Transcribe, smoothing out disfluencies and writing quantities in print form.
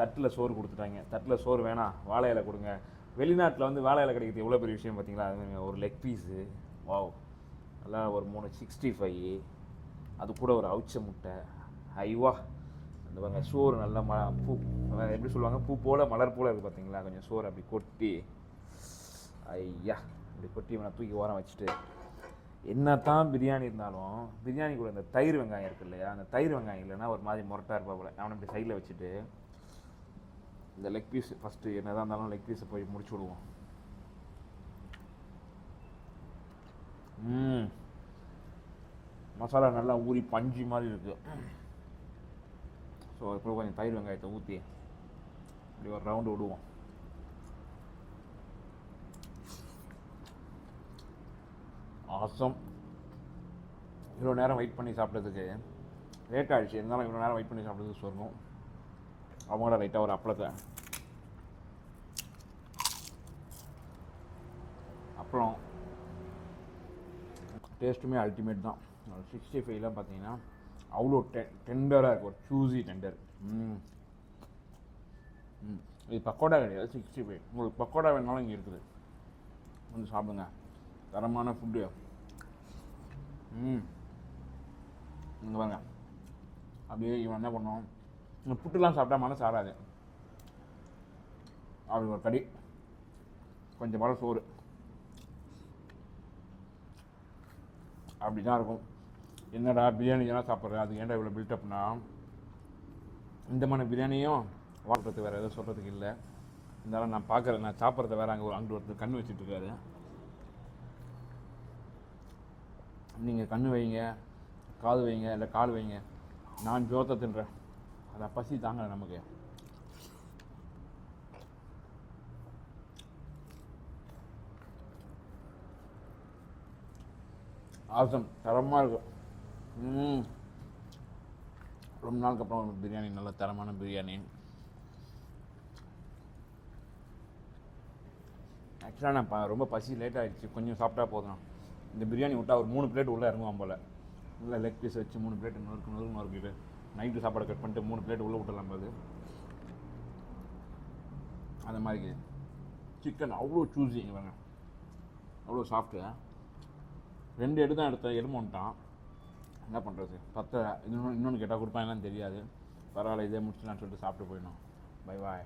தட்டில் சோறு கொடுத்துட்டாங்க. தட்டில் சோறு வேணாம், வாழை இலை கொடுங்க. வெளிநாட்டில் வந்து வாழை இலை கிடைக்கிறது எவ்வளோ பெரிய விஷயம் பார்த்தீங்களா? அது ஒரு லெக் பீஸு, வாவ், நல்லா ஒரு 365, அது கூட ஒரு அவிச்ச முட்டை, ஐவா, அந்த பாருங்க சோறு நல்லா பூ எப்படி சொல்லுவாங்க, பூ போல் மலர் போல் இருக்குது பார்த்தீங்களா? கொஞ்சம் சோறு அப்படி கொட்டி, ஐயா அப்படி கொட்டி நான் தூக்கி ஓரம் வச்சுட்டு, என்ன தான் பிரியாணி இருந்தாலும் பிரியாணி கூட இந்த தயிர் வெங்காயம் இருக்குது இல்லையா, அந்த தயிர் வெங்காயம் இல்லைன்னா ஒரு மாதிரி முரட்டாக இருப்பா போல். அவனை இப்படி சைடில் வச்சுட்டு இந்த லெக் பீஸ் ஃபஸ்ட்டு என்ன தான் இருந்தாலும் லெக் பீஸை போய் முடிச்சு விடுவோம். மசாலா நல்லா ஊறி பஞ்சு மாதிரி இருக்குது. ஸோ இப்போ கொஞ்சம் தயிர் வெங்காயத்தை ஊற்றி இப்படி ஒரு ரவுண்டு விடுவோம். ஆசம். இவ்வளோ நேரம் வெயிட் பண்ணி சாப்பிட்றதுக்கு லேட் ஆகிடுச்சு, இருந்தாலும் இவ்வளோ நேரம் வெயிட் பண்ணி சாப்பிட்றதுக்கு சொல்லணும். அவங்கள லைட்டாக ஒரு அப்பளத்தை, அப்புறம் டேஸ்ட்டுமே அல்டிமேட் தான். 65லாம் பார்த்தீங்கன்னா அவ்வளோ டெண்டராக இருக்குது, ஒரு சூஸி டெண்டர். இது பக்கோடா கிடையாது, 65. உங்களுக்கு பக்கோடா வேணாலும் இங்கே இருக்குது, வந்து சாப்பிடுங்க. தரமான ஃபுட்டு. இங்கே வாங்க. அப்படியே இவன் என்ன பண்ணோம், இந்த புட்டுலாம் சாப்பிட்டா மனசு ஆறாது. அப்படி ஒரு கடி, கொஞ்சம் மழை சோறு, அப்படி தான் இருக்கும். என்னடா பிரியாணி எல்லாம் சாப்பிட்றேன், அதுக்கு ஏன்டா இவ்வளோ பில்டப்னா, இந்த மாதிரி பிரியாணியும் வாழ்றது வேறு எதுவும் சொல்கிறதுக்கு இல்லை. இருந்தாலும் நான் பார்க்குறேன், நான் சாப்பிட்றத வேறு அங்கே ஒருத்தர் கண் வச்சுட்ருக்காரு. நீங்கள் கண் வைங்க, காது வைங்க, இல்லை கால் வைங்க, நான் ஜோத்தை தின்றேன். அதை பசி தாங்க நமக்கு. ஆசம், தரமாக இருக்கும். ரொம்ப நாளுக்கு அப்புறம் பிரியாணி, நல்ல தரமான பிரியாணி. ஆக்சுவலாக நான் ரொம்ப பசி லேட் ஆகிடுச்சு, கொஞ்சம் சாப்பிட்டா போதும். இந்த பிரியாணி விட்டால் ஒரு 3 பிளேட் உள்ளே இறங்குவான் போல். இல்லை லெக் பீஸ் வச்சு 3 பிளேட் நொறுக்கிட்டு நைட்டு சாப்பாடு கட் பண்ணிட்டு 3 பிளேட் உள்ளே விட்டுடலாம் போது. அந்த மாதிரி சிக்கன் அவ்வளோ சூஸி, வேங்க அவ்வளோ சாஃப்ட்டு. 2 எடு தான் எலும்பு வந்துட்டான். என்ன பண்ணுறது, இன்னொன்று கேட்டால் கொடுப்பாங்கன்னு தெரியாது. பரவாயில்ல, இதே முடிச்சுலான்னு சொல்லிட்டு சாப்பிட்டு போயிடணும். Bye bye.